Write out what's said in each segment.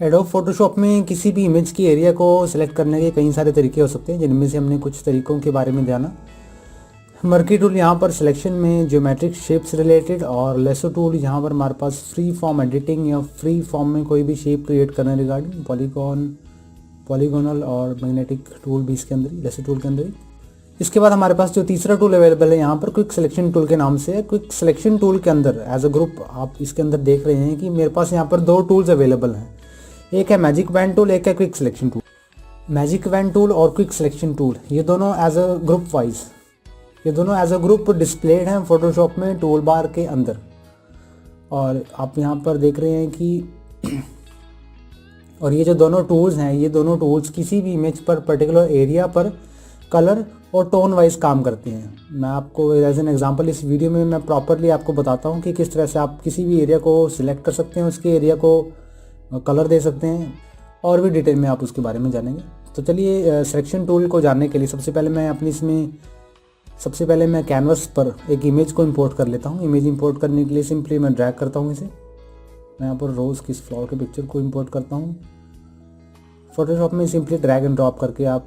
Adobe Photoshop में किसी भी इमेज की एरिया को सिलेक्ट करने के कई सारे तरीके हो सकते हैं, जिनमें से हमने कुछ तरीकों के बारे में जाना। मर्की टूल यहाँ पर सिलेक्शन में ज्योमेट्रिक शेप्स रिलेटेड, और लेसो टूल यहाँ पर हमारे पास फ्री फॉर्म एडिटिंग या फ्री फॉर्म में कोई भी शेप क्रिएट करने रिगार्डिंग पॉलीगोनल और मैग्नेटिक टूल भी इसके अंदर ही, लेसो टूल के अंदर ही। इसके बाद हमारे पास जो तीसरा टूल अवेलेबल है यहाँ पर क्विक सिलेक्शन टूल के नाम से है। क्विक सिलेक्शन टूल के अंदर एज अ ग्रुप आप इसके अंदर देख रहे हैं कि मेरे पास यहाँ पर दो टूल्स अवेलेबल हैं। एक है मैजिक वैन टूल, एक है quick selection tool. Magic wand tool और क्विक सिलेक्शन टूल ये दोनों एज अ ग्रुप वाइज, ये दोनों एज अ ग्रुप डिस्प्लेड हैं फोटोशॉप में टूल बार के अंदर। और आप यहाँ पर देख रहे हैं कि और ये जो दोनों टूल्स हैं, ये दोनों टूल्स किसी भी इमेज पर पर्टिकुलर एरिया पर कलर और टोन वाइज काम करते हैं। मैं आपको एज एन एग्जांपल इस वीडियो में मैं प्रॉपरली आपको बताता हूँ कि किस तरह से आप किसी भी एरिया को सिलेक्ट कर सकते हैं, उसके एरिया को कलर दे सकते हैं, और भी डिटेल में आप उसके बारे में जानेंगे। तो चलिए सिलेक्शन टूल को जानने के लिए सबसे पहले मैं कैनवस पर एक इमेज को इंपोर्ट कर लेता हूँ। इमेज इंपोर्ट करने के लिए सिंपली मैं ड्रैग करता हूँ इसे। मैं यहाँ पर रोज़ की फ्लावर के पिक्चर को इंपोर्ट करता हूँ। फोटोशॉप में सिंपली ड्रैग एंड ड्रॉप करके आप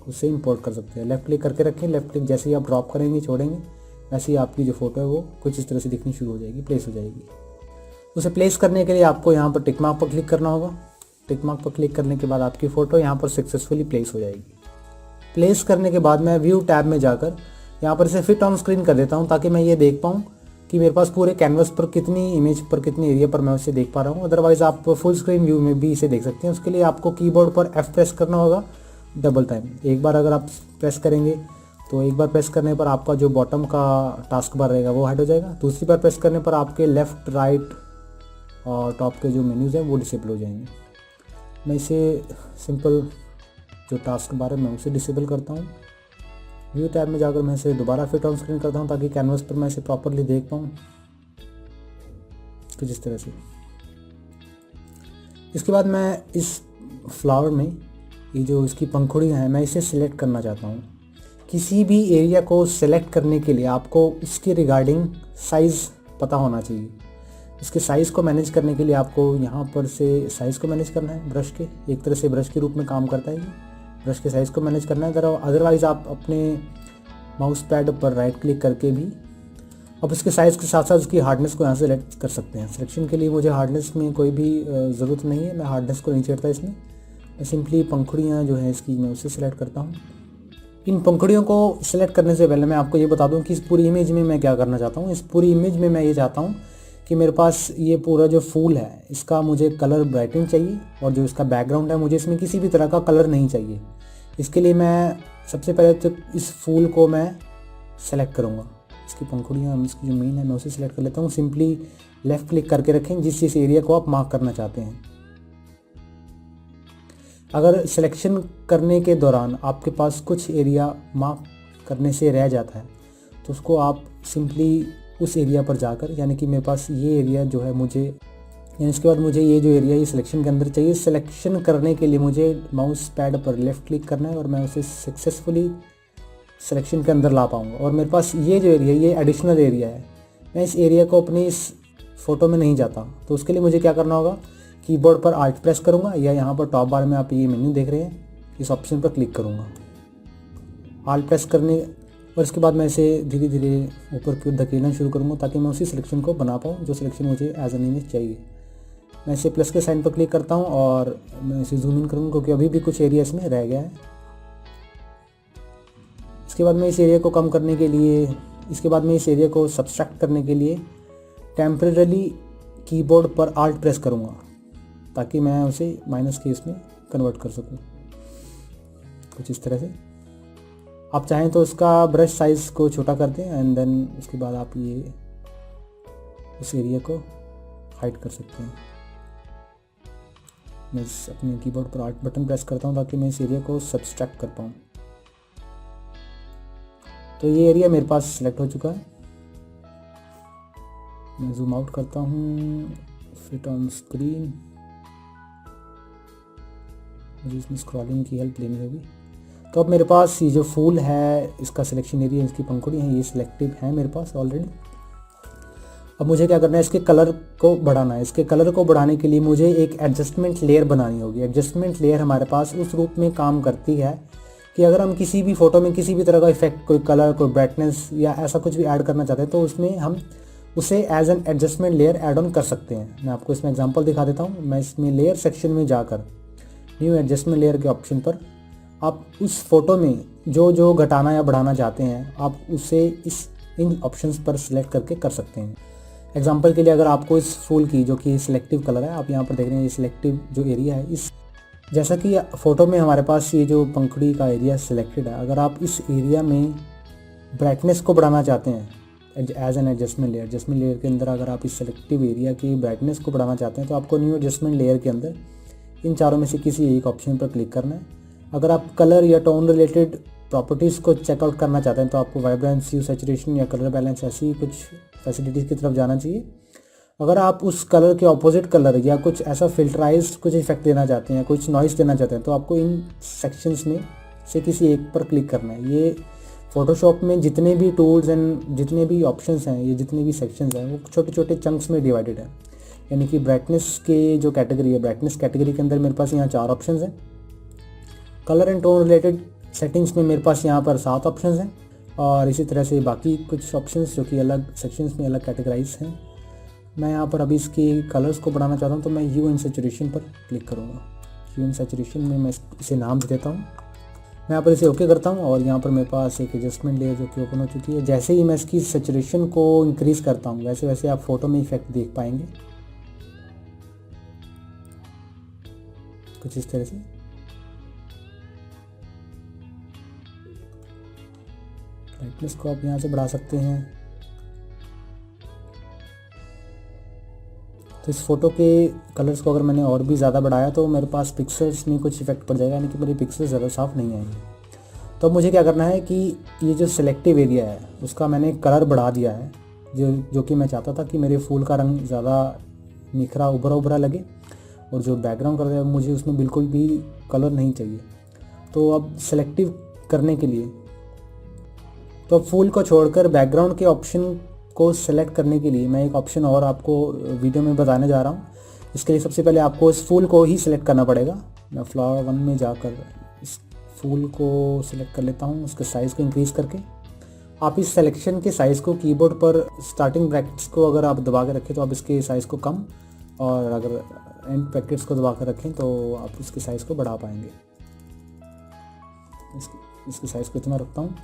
उसे इंपोर्ट कर सकते हैं। लेफ्ट क्लिक करके रखें, लेफ्ट क्लिक जैसे ही आप ड्रॉप करेंगे छोड़ेंगे, वैसे ही आपकी जो फोटो है वो कुछ इस तरह से दिखनी शुरू हो जाएगी, प्लेस हो जाएगी। उसे प्लेस करने के लिए आपको यहाँ पर टिक मार्क पर क्लिक करना होगा। टिक मार्क पर क्लिक करने के बाद आपकी फ़ोटो यहाँ पर सक्सेसफुली प्लेस हो जाएगी। प्लेस करने के बाद मैं व्यू टैब में जाकर यहाँ पर इसे फिट ऑन स्क्रीन कर देता हूँ, ताकि मैं ये देख पाऊँ कि मेरे पास पूरे कैनवस पर कितनी इमेज पर कितनी एरिया पर मैं उसे देख पा रहा हूँ। अदरवाइज़ आप फुल स्क्रीन व्यू में भी इसे देख सकते हैं। उसके लिए आपको कीबोर्ड पर F प्रेस करना होगा डबल टाइम। एक बार अगर आप प्रेस करेंगे तो एक बार प्रेस करने पर आपका जो बॉटम का टास्क बार रहेगा वो हाइड हो जाएगा। दूसरी बार प्रेस करने पर आपके लेफ़्ट राइट और टॉप के जो मेन्यूज़ हैं वो डिसेबल हो जाएंगे। मैं इसे सिंपल जो टास्क बार है मैं उसे डिसेबल करता हूँ। व्यू टैब में जाकर मैं इसे दोबारा फिट ऑन स्क्रीन करता हूँ, ताकि कैनवस पर मैं इसे प्रॉपरली देख पाऊँ कुछ इस तरह से। इसके बाद मैं इस फ्लावर में ये जो इसकी पंखुड़ियाँ हैं मैं इसे सिलेक्ट करना चाहता हूँ। किसी भी एरिया को सिलेक्ट करने के लिए आपको उसके रिगार्डिंग साइज़ पता होना चाहिए। इसके साइज़ को मैनेज करने के लिए आपको यहाँ पर से साइज़ को मैनेज करना है। ब्रश के एक तरह से ब्रश के रूप में काम करता है ये। ब्रश के साइज़ को मैनेज करना है। अदरवाइज़ आप अपने माउस पैड पर राइट क्लिक करके भी अब इसके साइज़ के साथ साथ उसकी हार्डनेस को यहाँ से सेलेक्ट कर सकते हैं। सिलेक्शन के लिए मुझे हार्डनेस में कोई भी ज़रूरत नहीं है, मैं हार्डनेस को नहीं छेड़ता इसमें। मैं सिंपली पंखुड़ियाँ जो हैं इसकी मैं उसे सिलेक्ट करता हूँ। इन पंखुड़ियों को सिलेक्ट करने से पहले मैं आपको ये बता दूँ कि इस पूरी इमेज में मैं क्या करना चाहता हूँ। इस पूरी इमेज में मैं ये चाहता हूँ कि मेरे पास ये पूरा जो फूल है इसका मुझे कलर ब्राइटनिंग चाहिए, और जो इसका बैकग्राउंड है मुझे इसमें किसी भी तरह का कलर नहीं चाहिए। इसके लिए मैं सबसे पहले तो इस फूल को मैं सेलेक्ट करूँगा। इसकी पंखुड़ियाँ, इसकी जो मेन है मैं उसे सिलेक्ट कर लेता हूँ। सिंपली लेफ़्ट क्लिक करके रखें जिस एरिया को आप मार्क करना चाहते हैं। अगर सिलेक्शन करने के दौरान आपके पास कुछ एरिया मार्क करने से रह जाता है तो उसको आप सिंपली उस एरिया पर जाकर, यानी कि मेरे पास ये एरिया जो है मुझे, यानी इसके बाद मुझे ये जो एरिया ये सिलेक्शन के अंदर चाहिए। सिलेक्शन करने के लिए मुझे माउस पैड पर लेफ़्ट क्लिक करना है और मैं उसे सक्सेसफुली सिलेक्शन के अंदर ला पाऊँगा। और मेरे पास ये जो एरिया ये एडिशनल एरिया है, मैं इस एरिया को अपनी इस फ़ोटो में नहीं जाता। तो उसके लिए मुझे क्या करना होगा, कीबोर्ड पर आल्ट प्रेस करूँगा, या यहाँ पर टॉप बार में आप ये मेन्यू देख रहे हैं इस ऑप्शन पर क्लिक करूँगा। आल्ट प्रेस करने और इसके बाद मैं इसे धीरे धीरे ऊपर की ओर धकेलना शुरू करूँगा, ताकि मैं उसी सिलेक्शन को बना पाऊँ जो सिलेक्शन मुझे एज एन इमेज चाहिए। मैं इसे प्लस के साइन पर क्लिक करता हूँ और मैं इसे जूम इन करूँगा, क्योंकि अभी भी कुछ एरिया इसमें रह गया है। इसके बाद मैं इस एरिया को कम करने के लिए, इसके बाद मैं इस एरिया को सब्सट्रैक्ट करने के लिए टेम्परेरी कीबोर्ड पर आल्ट प्रेस करूँगा, ताकि मैं उसे माइनस के इसमें कन्वर्ट कर सकूँ कुछ इस तरह से। आप चाहें तो उसका ब्रश साइज़ को छोटा कर दें एंड देन उसके बाद आप ये उस एरिया को हाइड कर सकते हैं। मैं अपने कीबोर्ड पर आल्ट बटन प्रेस करता हूँ ताकि मैं इस एरिया को सब्सट्रैक्ट कर पाऊँ। तो ये एरिया मेरे पास सिलेक्ट हो चुका है। मैं जूम आउट करता हूँ, फिट ऑन स्क्रीन। मुझे इसमें स्क्रॉलिंग की हेल्प लेनी होगी। तो अब मेरे पास ये जो फूल है इसका सिलेक्शन एरिया, इसकी पंखुड़ी है, ये सिलेक्टिव है मेरे पास ऑलरेडी। अब मुझे क्या करना है, इसके कलर को बढ़ाना है। इसके कलर को बढ़ाने के लिए मुझे एक एडजस्टमेंट लेयर बनानी होगी। एडजस्टमेंट लेयर हमारे पास उस रूप में काम करती है कि अगर हम किसी भी फ़ोटो में किसी भी तरह का इफेक्ट, कोई कलर, कोई ब्राइटनेस या ऐसा कुछ भी ऐड करना चाहते हैं तो उसमें हम उसे as an adjustment layer add on कर सकते हैं। मैं आपको इसमें एग्जांपल दिखा देता हूँ। मैं इसमें लेयर सेक्शन में जाकर न्यू एडजस्टमेंट लेयर के ऑप्शन पर आप उस फोटो में जो जो घटाना या बढ़ाना चाहते हैं आप उसे इन ऑप्शंस पर सिलेक्ट करके कर सकते हैं। एग्जांपल के लिए अगर आपको इस फूल की, जो कि सिलेक्टिव कलर है, आप यहाँ पर देख रहे हैं ये सिलेक्टिव जो एरिया है, इस जैसा कि फ़ोटो में हमारे पास ये जो पंखुड़ी का एरिया सिलेक्टेड है, अगर आप इस एरिया में ब्राइटनेस को बढ़ाना चाहते हैं एज एन एडजस्टमेंट लेयर के अंदर अगर आप इस सेलेक्टिव एरिया की ब्राइटनेस को बढ़ाना चाहते हैं तो आपको न्यू एडजस्टमेंट लेयर के अंदर इन चारों में से किसी एक ऑप्शन पर क्लिक करना है। अगर आप कलर या टोन रिलेटेड प्रॉपर्टीज़ को चेकआउट करना चाहते हैं तो आपको वाइब्रेंस, ह्यू, सैचुरेशन या कलर बैलेंस ऐसी कुछ फैसिलिटीज़ की तरफ जाना चाहिए। अगर आप उस कलर के ऑपोजिट कलर या कुछ ऐसा फिल्टराइज्ड कुछ इफेक्ट देना चाहते हैं, कुछ नॉइस देना चाहते हैं तो आपको इन सेक्शंस में से किसी एक पर क्लिक करना है। ये फ़ोटोशॉप में जितने भी टूल्स एंड जितने भी ऑप्शंस हैं, ये जितने भी सेक्शंस हैं वो छोटे छोटे चंक्स में डिवाइडेड है। यानी कि ब्राइटनेस के जो कैटेगरी है, ब्राइटनेस कैटेगरी के अंदर मेरे पास यहाँ 4 ऑप्शंस हैं। Colour and tone related settings में मेरे पास यहाँ पर 7 ऑप्शंस हैं और इसी तरह से बाकी कुछ ऑप्शंस जो कि अलग सेक्शंस में अलग कैटेगराइज हैं। मैं यहाँ पर अभी इसके कलर्स को बढ़ाना चाहता हूँ तो मैं ह्यू एंड सैचुरेशन पर क्लिक करूँगा। ह्यू एंड सैचुरेशन में मैं इसे नाम दे देता हूँ। मैं यहाँ पर इसे ओके करता हूँ और यहाँ पर मेरे पास एक एडजस्टमेंट लेयर जो कि ओपन हो चुकी है। जैसे ही मैं इसकी सैचुरेशन को इंक्रीज़ करता हूँ वैसे वैसे आप फोटो में इफेक्ट देख पाएंगे कुछ इस तरह से। ब्राइटनेस को आप यहाँ से बढ़ा सकते हैं। तो इस फोटो के कलर्स को अगर मैंने और भी ज़्यादा बढ़ाया तो मेरे पास पिक्सल्स में कुछ इफेक्ट पड़ जाएगा, यानी कि मेरे पिक्सल्स ज़्यादा साफ नहीं आएंगे। तो अब मुझे क्या करना है कि ये जो सिलेक्टिव एरिया है उसका मैंने कलर बढ़ा दिया है, जो कि मैं चाहता था कि मेरे फूल का रंग ज़्यादा निखरा उभरा उभरा लगे और जो बैकग्राउंड कलर है मुझे उसमें बिल्कुल भी कलर नहीं चाहिए। तो अब सिलेक्टिव करने के लिए तो फूल को छोड़कर बैकग्राउंड के ऑप्शन को सेलेक्ट करने के लिए मैं एक ऑप्शन और आपको वीडियो में बताने जा रहा हूँ। इसके लिए सबसे पहले आपको इस फूल को ही सिलेक्ट करना पड़ेगा। मैं फ्लावर 1 में जाकर इस फूल को सिलेक्ट कर लेता हूँ, उसके साइज़ को इंक्रीज़ करके। आप इस सिलेक्शन के साइज़ को कीबोर्ड पर स्टार्टिंग ब्रैकेट्स को अगर आप दबा कर रखें तो आप इसके साइज़ को कम, और अगर एंड ब्रैकेट्स को दबा कर रखें तो आप इसके साइज़ को बढ़ा पाएंगे। इसके साइज़ को इतना रखता हूँ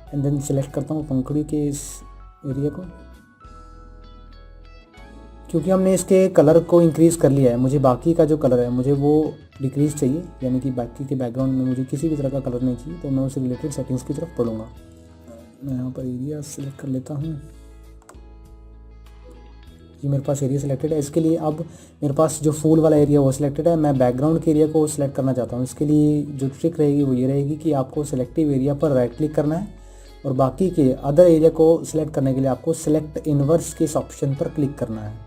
एंड देन सिलेक्ट करता हूँ पंखुड़ी के इस एरिया को। क्योंकि हमने इसके कलर को इंक्रीज़ कर लिया है, मुझे बाकी का जो कलर है मुझे वो डिक्रीज़ चाहिए, यानी कि बाकी के बैकग्राउंड में मुझे किसी भी तरह का कलर नहीं चाहिए। तो मैं उससे रिलेटेड सेटिंग्स की तरफ पढ़ूंगा। मैं यहाँ पर एरिया सेलेक्ट कर लेता हूँ। ये मेरे पास एरिया सिलेक्टेड है। इसके लिए अब मेरे पास जो फूल वाला एरिया वो सिलेक्टेड है। मैं बैकग्राउंड के एरिया को सिलेक्ट करना चाहता हूँ। इसके लिए जो ट्रिक रहेगी वो ये रहेगी कि आपको सिलेक्टिव एरिया पर राइट क्लिक करना है और बाकी के अदर एरिया को सिलेक्ट करने के लिए आपको सिलेक्ट इन्वर्स के इस ऑप्शन पर क्लिक करना है।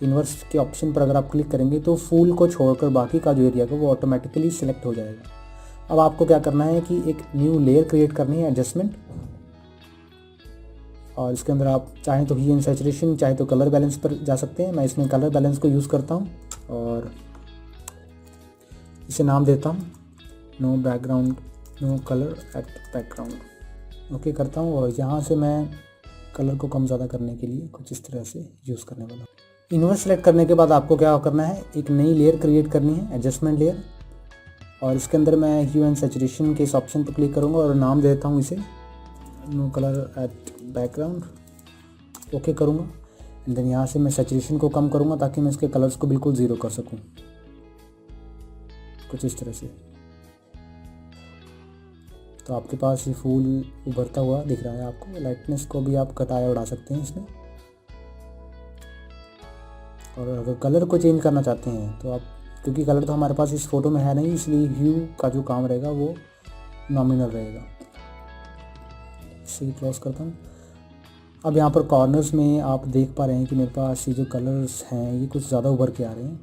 इन्वर्स के ऑप्शन पर अगर आप क्लिक करेंगे तो फूल को छोड़कर बाकी का जो एरिया है वो ऑटोमेटिकली सिलेक्ट हो जाएगा। अब आपको क्या करना है कि एक न्यू लेयर क्रिएट करनी है, एडजस्टमेंट, और इसके अंदर आप चाहें तो ह्यू एंड सैचुरेशन, चाहे तो कलर बैलेंस पर जा सकते हैं। मैं इसमें कलर बैलेंस को यूज़ करता हूँ और इसे नाम देता हूँ no background, no colour at background. Okay करता हूँ और यहाँ से मैं कलर को कम ज़्यादा करने के लिए कुछ इस तरह से यूज़ करने वाला हूँ। इन्वर्स सेलेक्ट करने के बाद आपको क्या करना है, एक नई लेयर क्रिएट करनी है, एडजस्टमेंट लेयर, और इसके अंदर मैं ह्यू एंड सैचुरेशन के इस ऑप्शन पर क्लिक करूँगा और नाम देता हूँ इसे no colour at background. Okay करूँगा एंड देन यहाँ से मैं सैचुरेशन को कम करूँगा ताकि मैं इसके कलर्स को बिल्कुल ज़ीरो कर सकूँ, कुछ इस तरह से। तो आपके पास ये फूल उभरता हुआ दिख रहा है आपको। लाइटनेस को भी आप घटाया बढ़ा सकते हैं इसमें, और अगर कलर को चेंज करना चाहते हैं तो आप, क्योंकि कलर तो हमारे पास इस फोटो में है नहीं, इसलिए ह्यू का जो काम रहेगा वो नॉमिनल रहेगा। इसे क्लोज करता हूँ। अब यहाँ पर कॉर्नर्स में आप देख पा रहे हैं कि मेरे पास ये जो कलर्स हैं ये कुछ ज़्यादा उभर के आ रहे हैं।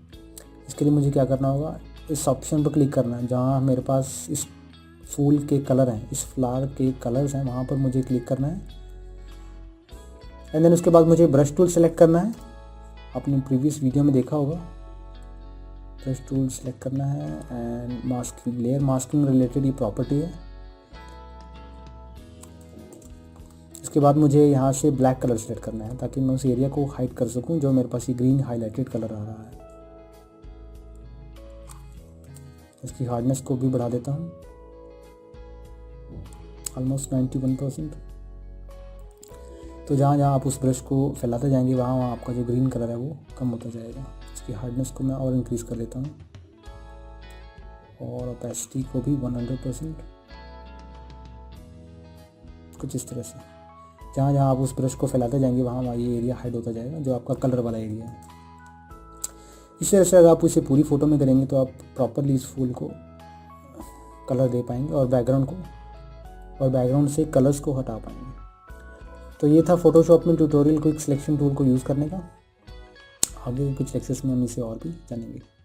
इसके लिए मुझे क्या करना होगा, इस ऑप्शन पर क्लिक करना है जहाँ मेरे पास इस फूल के कलर हैं, इस फ्लावर के कलर्स हैं, वहाँ पर मुझे क्लिक करना है एंड देन उसके बाद मुझे ब्रश टूल सेलेक्ट करना है। आपने प्रीवियस वीडियो में देखा होगा, ब्रश टूल सेलेक्ट करना है and masking, layer masking related ये प्रॉपर्टी है। इसके बाद मुझे यहाँ से ब्लैक कलर सेलेक्ट करना है ताकि मैं उस एरिया को हाइड कर सकूँ जो मेरे पास ये ग्रीन हाईलाइटेड कलर आ रहा है। इसकी हार्डनेस को भी बढ़ा देता हूँ ऑलमोस्ट 91%। तो जहाँ जहाँ आप उस ब्रश को फैलाते जाएंगे वहाँ वहाँ आपका जो ग्रीन कलर है वो कम होता जाएगा। इसकी हार्डनेस को मैं और इंक्रीज़ कर लेता हूँ और ओपेसिटी को भी 100%, कुछ इस तरह से। जहाँ जहाँ आप उस ब्रश को फैलाते जाएंगे वहाँ वहाँ ये एरिया हाइड होता जाएगा जो आपका कलर वाला एरिया है। इस तरह से अगर आप इसे पूरी फ़ोटो में करेंगे तो आप प्रॉपरली इस फूल को कलर दे पाएंगे और बैकग्राउंड से कलर्स को हटा पाएंगे। तो ये था फ़ोटोशॉप में ट्यूटोरियल क्विक सिलेक्शन टूल को यूज़ करने का। आगे कुछ लेक्चर्स में हम इसे और भी जानेंगे।